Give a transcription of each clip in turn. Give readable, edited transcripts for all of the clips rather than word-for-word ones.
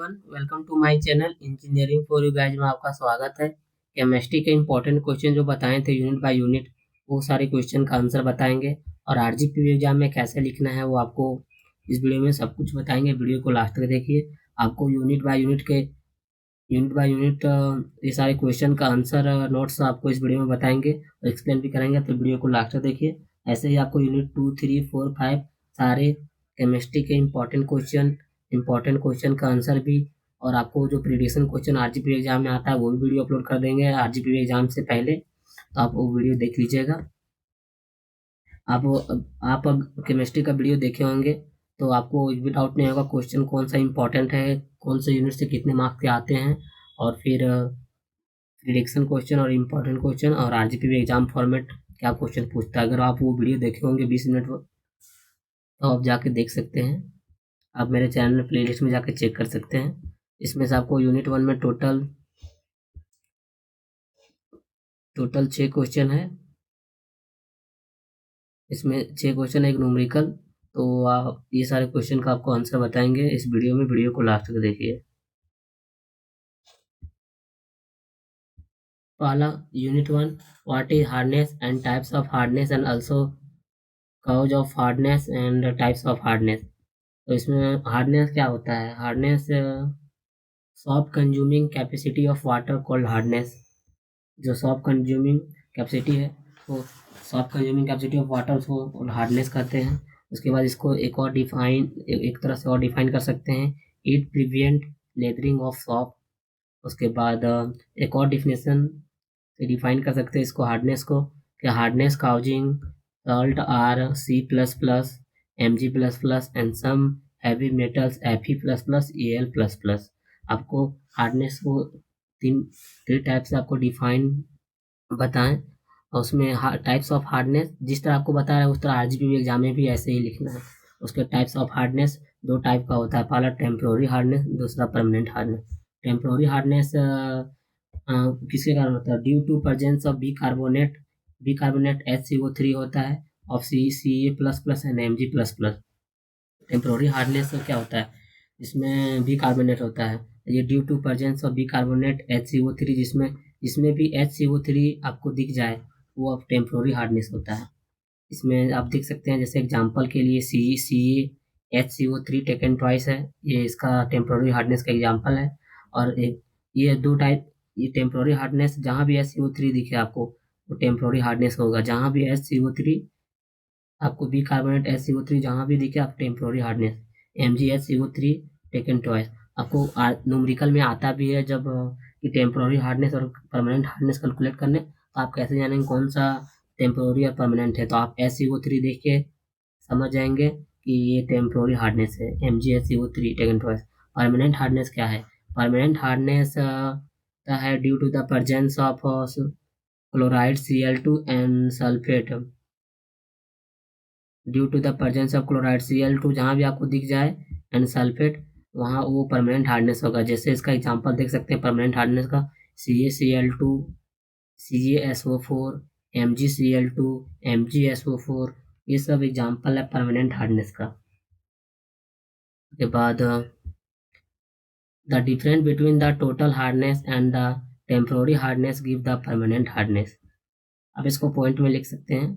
Welcome to my channel engineering for you guys में आपका स्वागत है। केमिस्ट्री के इंपॉर्टेंट क्वेश्चन जो बताए थे यूनिट बाय यूनिट, वो सारे क्वेश्चन का आंसर बताएंगे और आरजीपी एग्जाम में कैसे लिखना है वो आपको इस वीडियो में सब कुछ बताएंगे। वीडियो को लास्ट तक देखिए। आपको यूनिट बाय यूनिट ये सारे क्वेश्चन का आंसर नोट्स आपको इस वीडियो में बताएंगे और एक्सप्लेन भी करेंगे, तो वीडियो को लास्ट तक देखिए। ऐसे ही आपको यूनिट 2, 3, 4, 5 सारे केमिस्ट्री के इंपॉर्टेंट क्वेश्चन का आंसर भी और आपको जो प्रीडिक्शन क्वेश्चन आरजीपी एग्जाम में आता है वो भी वीडियो अपलोड कर देंगे आरजीपी एग्जाम से पहले, तो आप वो वीडियो देख लीजिएगा। आप केमिस्ट्री का वीडियो देखे होंगे तो आपको एक भी डाउट नहीं होगा क्वेश्चन कौन सा इंपॉर्टेंट है, कौन से यूनिट से कितने मार्क्स के आते हैं, और फिर प्रिडिक्शन क्वेश्चन और इम्पोर्टेंट क्वेश्चन और आरजीपी एग्जाम फॉर्मेट क्या क्वेश्चन पूछता है। अगर आप वो वीडियो देखे होंगे 20 मिनट तो आप जाके देख सकते हैं। आप मेरे चैनल प्लेलिस्ट में जाके चेक कर सकते हैं। इसमें से आपको यूनिट 1 में टोटल 6 क्वेश्चन है। इसमें 6 क्वेश्चन है, एक न्यूमेरिकल। तो आप ये सारे क्वेश्चन का आपको आंसर बताएंगे इस वीडियो में। वीडियो को लास्ट तक देखिए। पहला unit 1, what is hardness and types of hardness and also cause of hardness and types of hardness. तो इसमें हार्डनेस क्या होता है? Hardness soft consuming capacity of water called hardness. जो सॉफ्ट कंज्यूमिंग कैपेसिटी है वो soft consuming capacity of water उसको hardness कहते हैं। उसके बाद इसको एक तरह से और डिफाइन कर सकते हैं, इट प्रिवेंट लेदरिंग ऑफ सॉफ्ट। उसके बाद एक और डिफिनेशन से डिफाइन कर सकते हैं इसको हार्डनेस को, कि hardness causing salt are C++, Mg++ and some heavy metals Fe++, Al++। आपको हार्डनेस को तीन टाइप से आपको डिफाइन बताएं और उसमें टाइप्स ऑफ हार्डनेस जिस तरह आपको बता रहा है उस तरह आरजीपी एग्जाम में भी ऐसे ही लिखना है। उसके टाइप्स ऑफ हार्डनेस 2 टाइप का होता है, पहला टेम्प्रोरी हार्डनेस, दूसरा परमानेंट हार्डनेस। टेम्प्रोरी हार्डनेस किसके कारण होता है? Due to presence of bicarbonate HCO3 होता है और Ca++ and Mg++। Temporary hardness क्या होता है? इसमें बी कार्बोनेट होता है, ये due to presence of bicarbonate HCO3, जिसमें भी HCO3 आपको दिख जाए वो अब टेम्प्रोरी हार्डनेस होता है। इसमें आप देख सकते हैं, जैसे एग्जांपल के लिए HCO3 टेकन ट्वाइस है, ये इसका टेम्प्रोरी हार्डनेस का एग्जांपल है। और एक ये 2 टाइप, ये टेम्प्रोरी हार्डनेस जहाँ भी HCO3 दिखे आपको वो टेम्प्रोरी हार्डनेस होगा। जहाँ भी HCO3 आपको बी कार्बोनेट HCO3 जहाँ भी दिखे आप temporary hardness. MgHCO3 taken twice आपको न्यूमेरिकल में आता भी है, जब कि टेम्प्रोरी हार्डनेस और परमानेंट हार्डनेस कैलकुलेट करने, तो आप कैसे जानेंगे कौन सा टेम्प्रोरी और परमानेंट है? तो आप HCO3 देख के समझ जाएंगे कि ये टेम्प्रोरी हार्डनेस है, MgHCO3 taken twice. Permanent hardness क्या है? परमानेंट हार्डनेस है due to the presence of chloride Cl2 and sulphate. Due to the presence of chloride Cl2 जहाँ भी आपको दिख जाए एंड सल्फेट, वहाँ वो परमानेंट हार्डनेस होगा। जैसे इसका एग्जांपल देख सकते हैं परमानेंट हार्डनेस का, CaCl2, CaSO4, MgCl2, MgSO4, ये सब एग्जांपल है परमानेंट हार्डनेस का। उसके बाद the difference between the total hardness and the temporary hardness give the permanent hardness. अब इसको पॉइंट में लिख सकते हैं।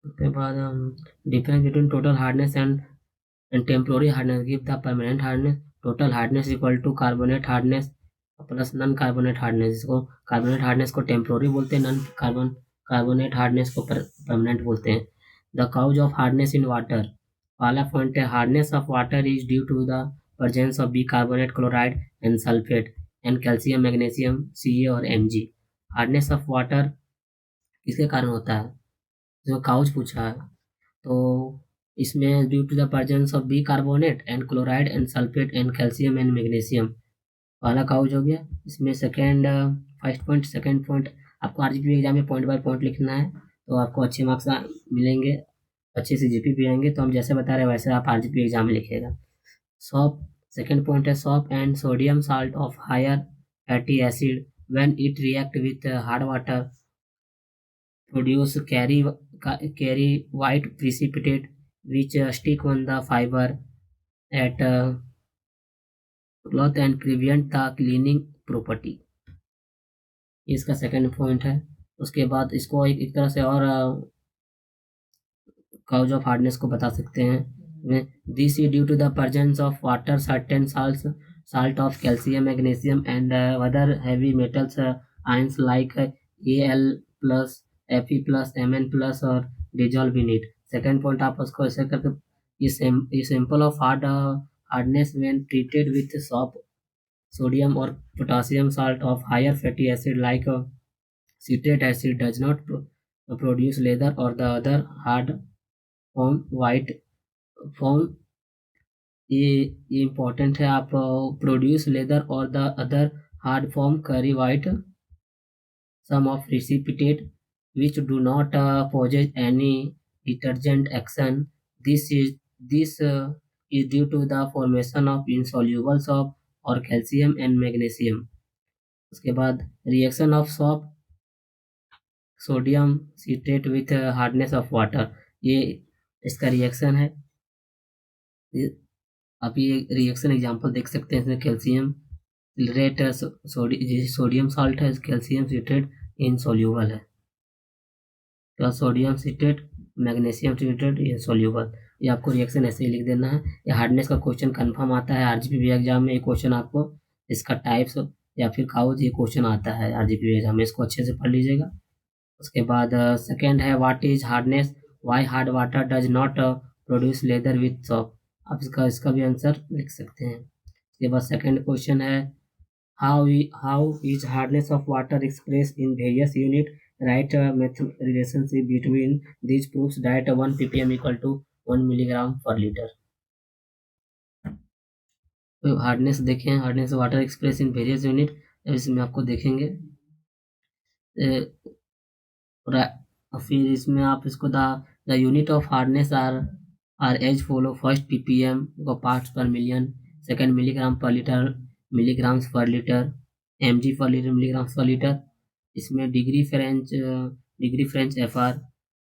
उसके बाद difference between total hardness and temporary hardness give the permanent hardness. Total hardness equal to carbonate hardness plus non carbonate hardness. इसको carbonate hardness को टेम्प्रोरी बोलते हैं, नॉन कार्बोनेट हार्डनेस को परमानेंट बोलते हैं। The cause of hardness in water, पहला point है hardness of water is due to the presence of bicarbonate chloride and sulphate and calcium magnesium Ca और Mg। Hardness of water किसके कारण होता है? जो काउज पूछा है, तो इसमें due to the presence of bicarbonate and chloride and sulphate and calcium and magnesium, पहला काउज हो गया। इसमें सेकंड पॉइंट आपको आरजीपी एग्जाम में पॉइंट बाय पॉइंट लिखना है, तो आपको अच्छे मार्क्स मिलेंगे, अच्छे से जीपी भी आएंगे। तो हम जैसे बता रहे हैं वैसे आप आरजीपी एग्जाम में लिखिएगा। सॉप सेकंड पॉइंट है soap and sodium salt of higher fatty acid when it react with hard water produce carry white precipitate which stick on the fiber at cloth and prevent the cleaning property। इसका second point है। उसके बाद इसको एक तरह से और cause of hardness को बता सकते हैं। This is due to the presence of water certain salts salt of calcium, magnesium and other heavy metals ions like Al plus, Fe plus, Mn plus और dissolve in it। Second point आप उसको ऐसे करके ये sample of hardness when treated with soap, sodium or potassium salt of higher fatty acid like citric acid does not produce leather or the other hard form white form। ये important है। आप produce lather और the other hard form curdy white scum of precipitate which do not possess any detergent action। This is due to the formation of insoluble salt or calcium and magnesium। उसके बाद reaction of shop sodium citrate with hardness of water, ये इसका reaction है। आप ये reaction example देख सकते हैं। इसमें कैल्शियम रेट सोडियम साल्ट है, कैल्शियम सिट्रेट इनसोल्यूबल है, तो sodium citrate magnesium citrate insoluble. ये आपको रिएक्शन ऐसे ही लिख देना है। ये हार्डनेस का क्वेश्चन कंफर्म आता है आरजीपी एग्जाम में। ये क्वेश्चन आपको इसका टाइप्स या फिर काउज ये क्वेश्चन आता है आरजीपी एग्जाम में, इसको अच्छे से पढ़ लीजिएगा। उसके बाद सेकेंड है what is hardness, why hard water does not produce lather with soap. आप इसका भी आंसर लिख सकते हैं। उसके बाद सेकेंड क्वेश्चन है how is hardness of water express in various unit, right method relationship between this proves that 1 ppm equal to 1 milligram per litre. तो हार्डनेस देखें, hardness water express in various unit, इसमें आपको देखेंगे। फिर इसमें आप इसको the unit of hardness are as follow. First ppm को parts per million, second milligram per litre, milligrams per litre, mg per litre, milligrams per litre. इसमें degree French fr,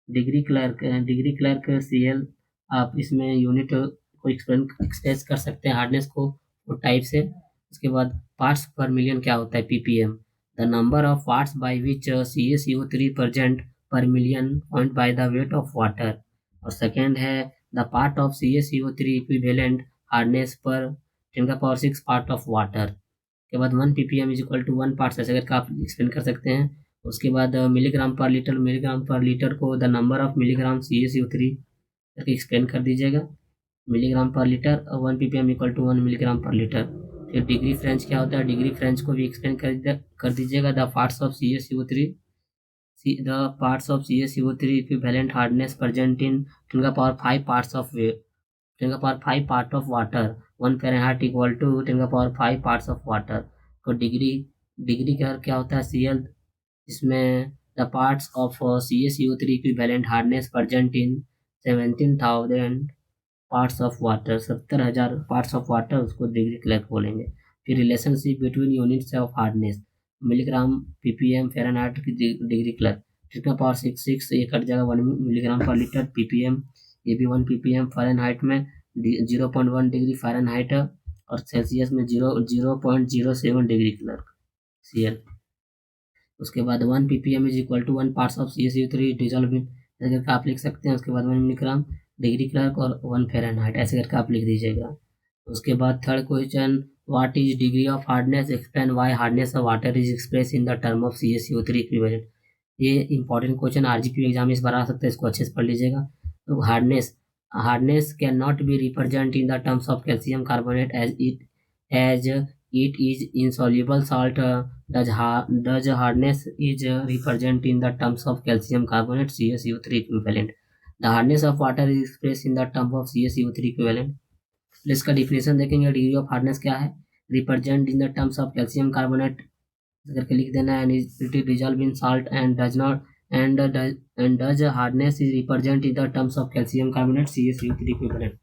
degree Clark cl। आप इसमें unit को express कर सकते हैं hardness को type से। उसके बाद पार्ट्स पर मिलियन क्या होता है ppm, the number of parts by which CaCO3 present per million point by the weight of water। और सेकेंड है the part of CaCO3 equivalent hardness per 10⁶ part of water। के बाद 1 ppm is equal to 1 parts ऐसे करके आप explain कर सकते हैं। उसके बाद मिलीग्राम पर लीटर को the number of milligram CaCO3 करके एक्सप्लेन कर दीजिएगा, मिलीग्राम पर लीटर, और 1 ppm equal to 1 milligram per litre. फिर डिग्री फ्रेंच क्या होता है, डिग्री फ्रेंच को भी एक्सप्लेन कर दीजिएगा। The parts of CaCO3 equivalent hardness present in 10⁵ parts of 10⁵ part of water, 1 Fahrenheit equal to 10⁵ parts of water. तो डिग्री का क्या होता है CL, इसमें the parts of CaCO3 equivalent hardness present in 17,000 parts of water, 70,000 parts of water, उसको degree Clark बोलेंगे। फिर relationship between units of hardness, milligram ppm Fahrenheit की डिग्री क्लर्क, 10⁶ ये कट जाएगा 1 मिलीग्राम पर लीटर ppm, ये भी 1 ppm Fahrenheit में 0.1 degree Fahrenheit, और सेल्सियस में 0.07 डिग्री क्लर्क CL। उसके बाद 1 ppm is equal to 1 parts of CaCO3 dissolve in, ऐसे करके आप लिख सकते हैं। उसके बाद 1 मिलीग्राम डिग्री क्लर्क और 1 फ़ारेनहाइट ऐसे करके आप लिख दीजिएगा। उसके बाद third question what is degree of hardness, explain why hardness of water is express in the term of CaCO3 equivalent. ये इंपॉर्टेंट क्वेश्चन आरजीपी एग्जाम में इस बार आ सकता है, इसको अच्छे से पढ़ लीजिएगा। तो hardness can not be represent in the terms of calcium carbonate as it is insoluble salt। does hardness is represent in the terms of calcium carbonate CaCO3 equivalent। the hardness of water is expressed in the term of CaCO3 equivalent। तो इसका definition देखेंगे, degree of hardness क्या है, represent in the terms of calcium carbonate करके लिख देना है, it dissolve in salt and does not and does hardness is represent in the terms of calcium carbonate CaCO3 equivalent।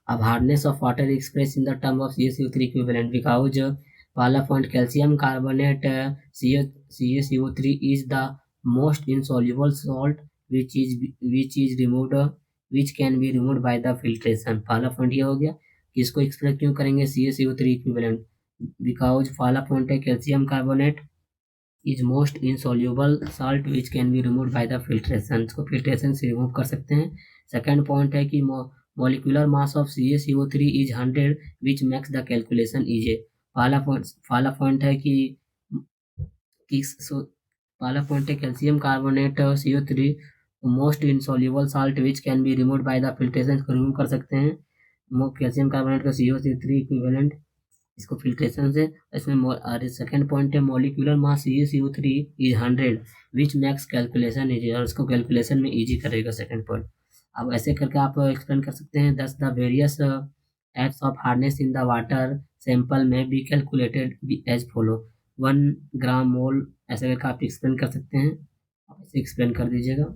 अब hardness of water express in the term of CaCO3 equivalent because पहला point calcium carbonate CaCO3 is the most insoluble salt which is removed which can be removed by the filtration. पहला point ये हो गया कि इसको explain क्यों करेंगे CaCO3 equivalent, because पहला पॉइंट है calcium carbonate is most insoluble salt which can be removed by the filtration, इसको फिल्ट्रेशन से रिमूव कर सकते हैं। सेकेंड पॉइंट है कि molecular mass of CaCO3 is 100 which makes the calculation easy. पहला पॉइंट है कि पहला पॉइंट है calcium carbonate CO3 most insoluble salt which can be removed by the filtration, को रिमूव कर सकते हैं कैल्शियम कार्बोनेट का CaCO3 इक्विवेलेंट इसको फिल्ट्रेशन से। इसमें सेकेंड पॉइंट है molecular mass CaCO3 is 100 which max calculation easy, और इसको कैलकुलेशन में इजी करेगा सेकेंड पॉइंट। अब ऐसे करके आप एक्सप्लेन कर सकते हैं। दस the various types of hardness in the water sample में बी कैलकुलेटेड एज फॉलो 1 ग्राम मोल, ऐसे करके आप एक्सप्लेन कर सकते हैं। आप ऐसे एक्सप्लेन कर दीजिएगा।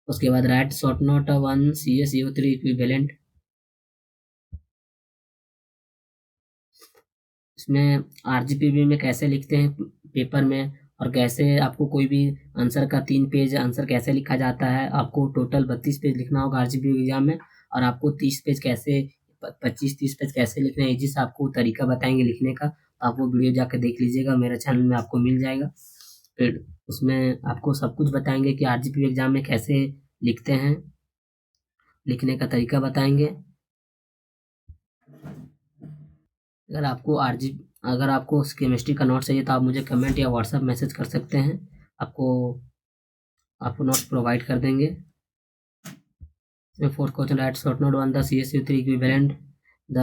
उसके बाद right short note 1 CaCO3 equivalent. इसमें RGPV में कैसे लिखते हैं पेपर में, और कैसे आपको कोई भी आंसर का 3 पेज आंसर कैसे लिखा जाता है। आपको टोटल 32 पेज लिखना होगा RGPV एग्जाम में, और आपको 30 पेज कैसे 25-30 पेज कैसे लिखना है जिस आपको तरीका बताएंगे लिखने का। तो आप वो वीडियो जाकर देख लीजिएगा, मेरे चैनल में आपको मिल जाएगा। फिर उसमें आपको सब कुछ बताएंगे कि RGPV एग्जाम में कैसे लिखते हैं, लिखने का तरीका बताएंगे। अगर आपको केमिस्ट्री का नोट चाहिए तो आप मुझे कमेंट या व्हाट्सएप मैसेज कर सकते हैं, आपको नोट्स प्रोवाइड कर देंगे। इसमें fourth question right short note 1 the CaCO3 equivalent. The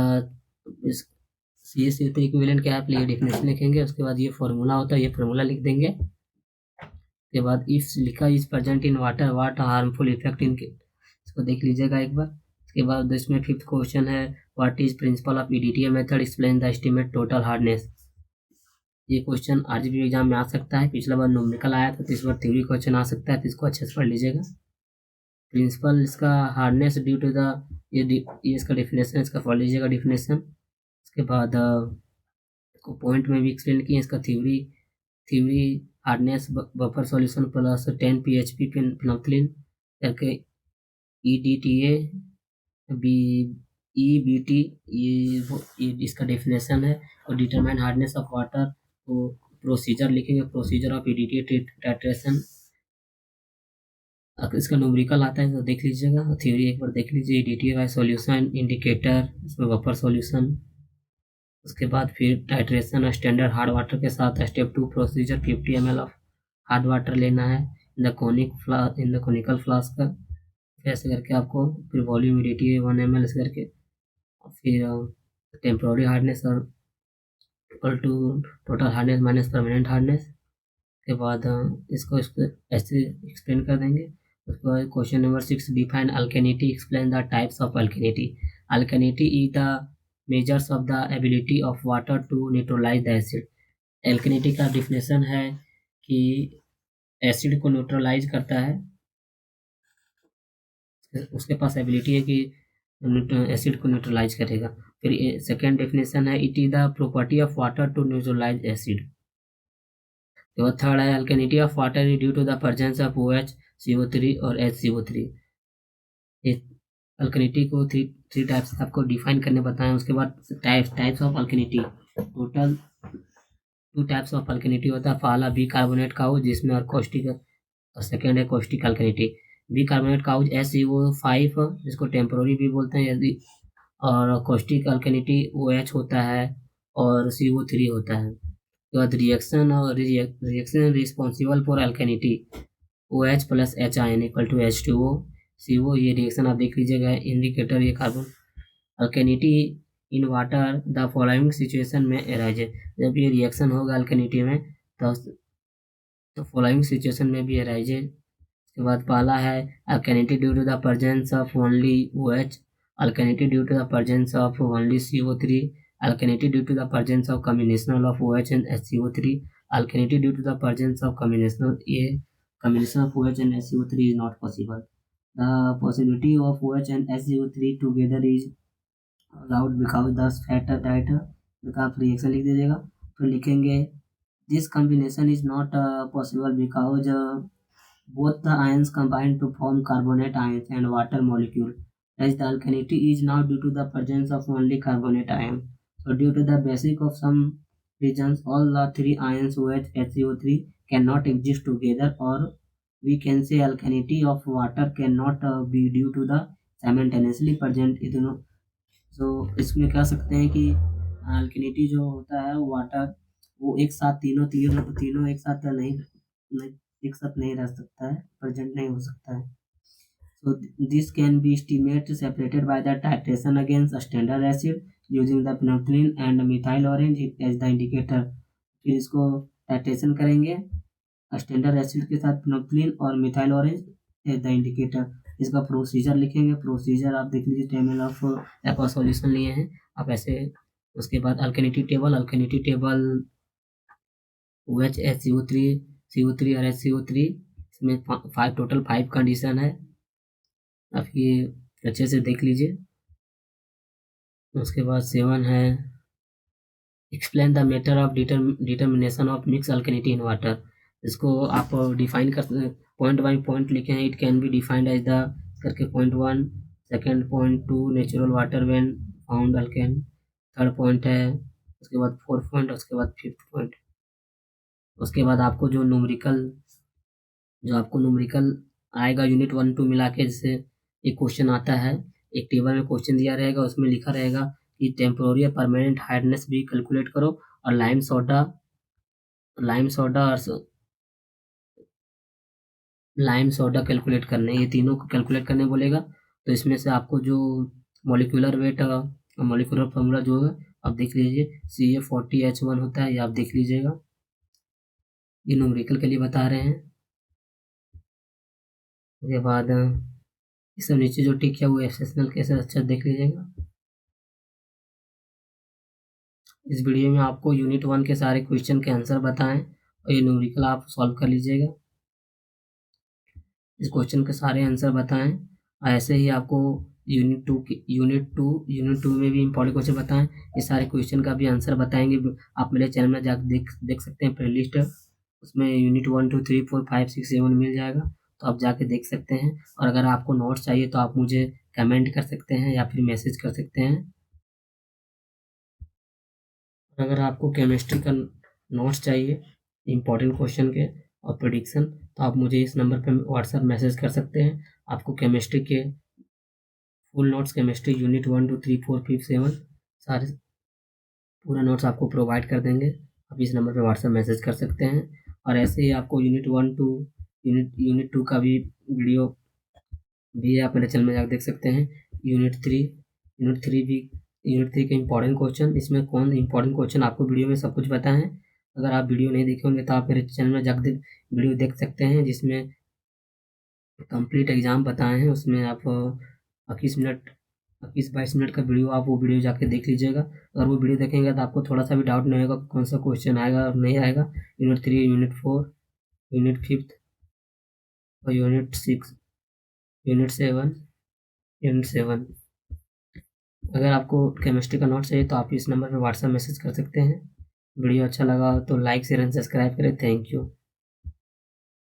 CaCO3 equivalent क्या है, आप ये डिफिनेशन लिखेंगे। उसके बाद ये फॉर्मूला होता है, ये फॉर्मूला लिख देंगे। उसके बाद if silica is present in water what harmful effect in, इसको देख लीजिएगा एक बार। उसके बाद इसमें फिफ्थ क्वेश्चन है what is principle of EDTA method, explain the estimate total hardness. ये क्वेश्चन RGPV एग्जाम में आ सकता है। पिछला बार न्यूमेरिकल आया था, तो इस बार थ्योरी क्वेश्चन आ सकता है, तो इसको अच्छे से पढ़ लीजिएगा। प्रिंसिपल इसका हार्डनेस ड्यू टू द, ये इसका डिफिनेशन, इसका पढ़ लीजिएगा डिफिनेशन। उसके बाद इसको पॉइंट में भी एक्सप्लेन किए। इसका theory hardness buffer solution plus 10 PHP फिनोक्सिलिन करके EDTA EBT, ये इसका डेफिनेशन है। और डिटरमाइन हार्डनेस ऑफ वाटर, तो प्रोसीजर लिखेंगे, प्रोसीजर ऑफ EDTA टाइट्रेशन। अगर इसका न्यूमेरिकल आता है तो देख लीजिएगा, थ्योरी एक बार देख लीजिए। EDTA का सॉल्यूशन इंडिकेटर, इसमें बफर सॉल्यूशन। उसके बाद फिर टाइट्रेशन स्टैंडर्ड हार्ड वाटर के साथ। Step 2 procedure 50 ml of hard water लेना है इन द कोनिकल फ्लास्क, ऐसे करके आपको। फिर वॉल्यूम EDTA 1 ml ऐसे करके। फिर टेम्पोररी हार्डनेस और equal to total hardness minus permanent hardness के बाद इसको ऐसे एक्सप्लेन कर देंगे। उसके बाद question number 6 define alkalinity, explain the types of alkalinity. Alkalinity is the measures of the ability of water to neutralize the acid. Alkalinity का definition है कि एसिड को न्यूट्रलाइज करता है, उसके पास एबिलिटी है कि एसिड को न्यूट्रलाइज करेगा। फिर सेकेंड डेफिनेशन है it is the property of water to neutralize acid. तो थर्ड है alkalinity of water is due to the presence of OH, CO3 और HCO3। अल्केनिटी को थ्री टाइप्स आपको डिफाइन करने बताएं। उसके बाद types of alkalinity, total 2 types of alkalinity होता है। पहला बी कार्बोनेट का हो जिसमें और कॉस्टिक, और सेकेंड है कॉस्टिक अल्केनिटी। बी कार्बोनेट का हाउस SCO5 जिसको टेम्पोररी भी बोलते हैं यदि, और कॉस्टिक अल्केनिटी OH होता है और CO3 होता है। उसके बाद reaction responsible for alkalinity OH plus H ion equal to H2O CO। ये रिएक्शन आप देख लीजिएगा, इंडिकेटर ये carbon. Alkalinity in water the following situation में एराइज, जब ये रिएक्शन होगा अल्केनिटी में तो फॉलोइंग सिचुएशन में भी एराइज। उसके बाद पहला है alkalinity due to the presence of only OH, alkalinity due to the presence of only CO3, alkalinity due to the presence of combination of OH and HCO3, alkalinity due to the presence of combination of OH and HCO3 is not possible. The possibility of OH and HCO3 together is allowed because the fat diet. आप reaction लिख दीजिएगा। फिर लिखेंगे this combination is not possible because both the ions combine to form carbonate ions and water molecule. Thus the alkalinity is now due to the presence of only carbonate ion. So due to the basic of some reasons, all the three ions OH, HCO3 cannot exist together, or we can say alkalinity of water cannot be due to the simultaneously present ethanol. So इसमें कह सकते हैं कि अल्किनिटी जो होता है water, वो एक साथ तीनों तीनों तीनों एक साथ नहीं एक साथ नहीं रह सकता है, प्रेजेंट नहीं हो सकता है. So this can be estimated separated by the titration against a standard acid using the phenolphthalein and methyl orange as the indicator. फिर इसको टाइट्रेशन करेंगे स्टैंडर्ड एसिड के साथ phenolphthalein और methyl orange as the indicator. इसका procedure लिखेंगे. Procedure आप देख लीजिए, टेबल ऑफ एक्वा सॉल्यूशन लिए हैं आप ऐसे. उसके बाद अल्केनिटी टेबल OH, HCO3, CO3 और HCO3, इसमें टोटल 5 कंडीशन है. आप ये अच्छे से देख लीजिए. उसके बाद 7 है explain the method of determination of mix alkalinity in water. इसको आप डिफाइन कर पॉइंट बाई पॉइंट लिखे हैं. It can be defined as the करके point 1, second point 2 natural water when found अल्केन, थर्ड पॉइंट है, उसके बाद 4th पॉइंट, उसके बाद 5th पॉइंट. उसके बाद आपको जो न्यूमेरिकल आएगा यूनिट 1 2 मिला के, जैसे एक क्वेश्चन आता है, एक टेबल में क्वेश्चन दिया रहेगा, उसमें लिखा रहेगा कि टेम्पोररी परमानेंट हार्डनेस भी कैलकुलेट करो और लाइम सोडा कैलकुलेट करने, ये तीनों को कैलकुलेट करने बोलेगा. तो इसमें से आपको जो मॉलिक्यूलर वेट मॉलिक्यूलर फॉर्मूला जो है आप देख लीजिए, CA40H1 होता है, ये आप देख लीजिएगा. ये न्यूमेरिकल के लिए बता रहे हैं. उसके बाद ये सब नीचे जो टिक है वो एक्सेप्शनल केसेस अच्छा देख लीजिएगा. इस वीडियो में आपको यूनिट 1 के सारे क्वेश्चन के आंसर बताएं और ये न्यूमेरिकल आप सॉल्व कर लीजिएगा. इस क्वेश्चन के सारे आंसर बताएं. ऐसे ही आपको यूनिट टू में भी इंपॉर्टेंट क्वेश्चन बताएं. ये सारे क्वेश्चन का भी आंसर बताएंगे. आप मेरे चैनल में जाकर देख सकते हैं, प्ले लिस्ट, उसमें यूनिट 1 2 3 4 5 6 7 मिल जाएगा, तो आप जाके देख सकते हैं. और अगर आपको नोट्स चाहिए तो आप मुझे कमेंट कर सकते हैं या फिर मैसेज कर सकते हैं. अगर आपको केमिस्ट्री का नोट्स चाहिए इंपॉर्टेंट क्वेश्चन के और प्रेडिक्शन, तो आप मुझे इस नंबर पर व्हाट्सएप मैसेज कर सकते हैं. आपको केमिस्ट्री के फुल नोट्स, केमिस्ट्री यूनिट 1 2 3 4 5 7 सारे पूरा नोट्स आपको प्रोवाइड कर देंगे. आप इस नंबर पर व्हाट्सएप मैसेज कर सकते हैं. और ऐसे ही आपको यूनिट 2 का भी वीडियो भी आप मेरे चैनल में जाकर देख सकते हैं. यूनिट 3 के इंपॉर्टेंट क्वेश्चन, इसमें कौन इंपॉर्टेंट क्वेश्चन आपको वीडियो में सब कुछ बताएं. अगर आप वीडियो नहीं देखे होंगे तो आप मेरे चैनल में जाकर वीडियो देख सकते हैं, जिसमें कंप्लीट एग्जाम बताए हैं. उसमें आप 21-22 मिनट का वीडियो, आप वो वीडियो जाके देख लीजिएगा. अगर वो वीडियो देखेंगे तो आपको थोड़ा सा भी डाउट नहीं होगा कौन सा क्वेश्चन आएगा और नहीं आएगा. यूनिट 3, यूनिट 4, यूनिट 5 और यूनिट 6, यूनिट 7. अगर आपको केमिस्ट्री का नोट चाहिए तो आप इस नंबर पर व्हाट्सएप मैसेज कर सकते हैं. वीडियो अच्छा लगा तो लाइक शेयर एंड सब्सक्राइब करें. Thank you.